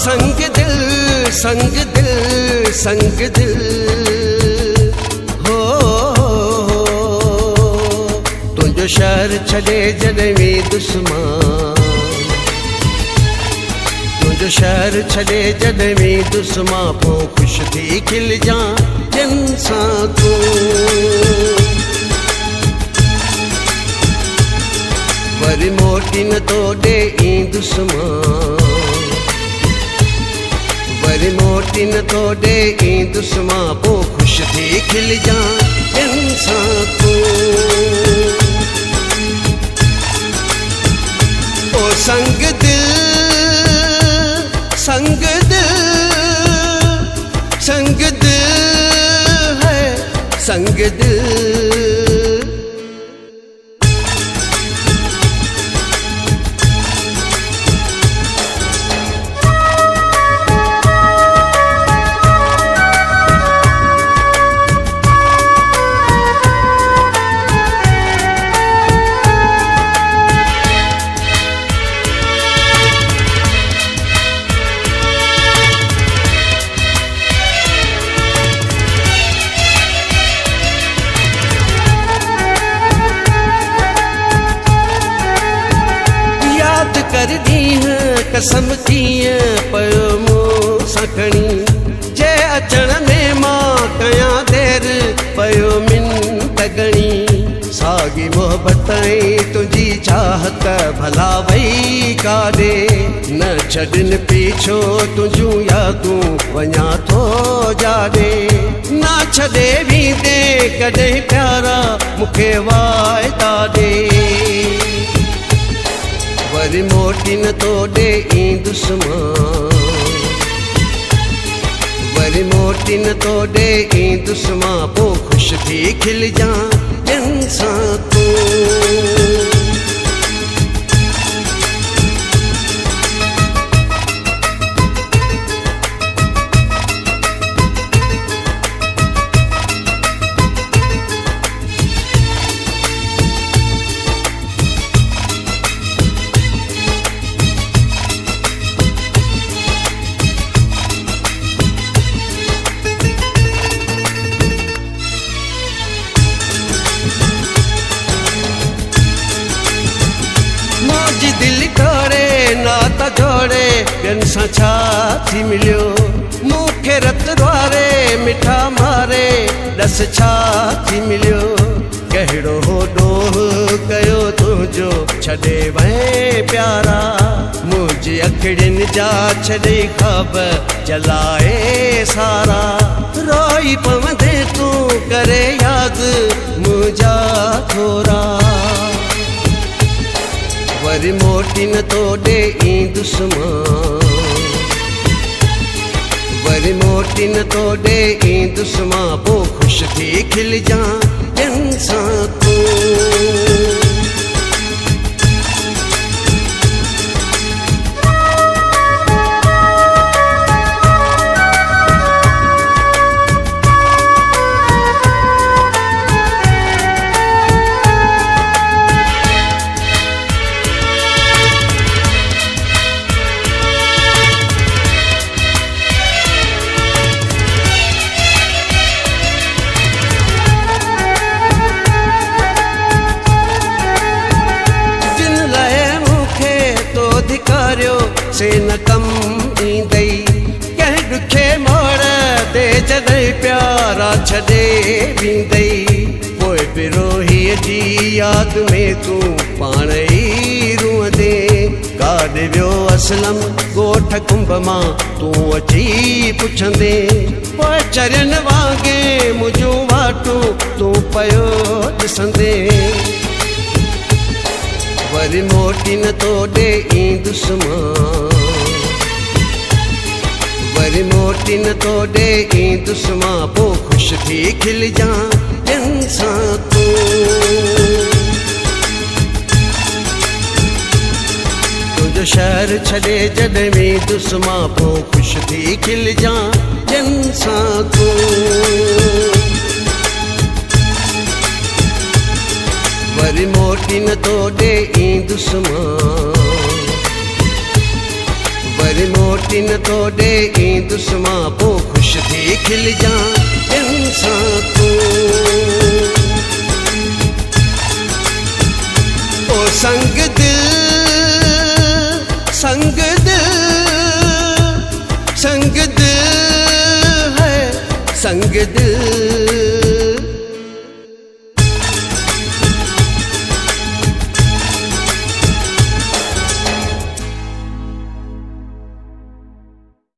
संग दिल संग दिल संग दिल हो तुझो शहर छॾे जॾहिं दुश्मन तुझो शहर छॾे जॾहिं दुश्मन पोइ ख़ुशि थी खिलजां जिन सां तूं वरी मोटी न तो ॾे दुश्मन वरी मोटी न तो ॾे दुश्मन पोइ ख़ुशि थी खिलजां जिन सां तूं ओ संग दिल संग दिल संग दिल है संग दिल कर ॾींहं कसम कीअं पियो मूं सां खणी जे अचण में मां कयां देर पियो मिंट घणी साॻी मोहबत तुंहिंजी चाहत भला वई काॾे न छॾनि पीछो तुंहिंजूं यादूं वञा थो जाॾे न छॾे वेंदे कॾहिं प्यारा मूंखे वाइदा ॾे वरी मोटी न तो ॾे दुश्मन वरी मोटी न तो ॾे दुश्मन पोइ ख़ुशि थी खिलजां जिन सां तूं दिल तोड़े नाता जोड़े ॿियनि सां छा थी मिलियो मूंखे रत वारे मिठा मारे ॾस छा थी मिलियो कहिड़ो हो ॾोह कयो तुंहिंजो छॾे वए प्यारा मुंहिंजी अखियुनि जा छॾे ख़्वाब जलाए सारा रोई पवंदे तूं करे यादि मुंहिंजा थोरा वरी मोटी न तो ॾे दुश्मन वरी मोटी न तो ॾे दुश्मन पोइ ख़ुशि थी खिलजां जिन सां तूं से न कम ईंदई कंहिं ॾुखे मोड़ ते जॾहिं प्यारा छॾे वेंदई पोइ विरोहीअ जी यादि में तूं पाण ई रूअंदे काॾे वियो असलम ॻोठ कुंभ मां तूं अची पुछंदे पोइ चरियनि वांगुरु मुंहिंजूं वाटूं तूं पियो ॾिसंदे वरी मोटी न तो ॾे दुश्मन वरी मोटी न तो ॾे दुश्मन पोइ ख़ुशि थी खिलजां जिन सां तूं तुंहिंजो शहर छॾे जॾहिं दुश्मन पोइ ख़ुशि थी खिलजां जिन सां तूं वरी मोटी न तो ॾे दुश्मन पर मोटी न तोड़े ई दुश्मा पो खुश थी खिल जा इंसान तू ओ संग दिल संग दिल संग दिल है संग दिल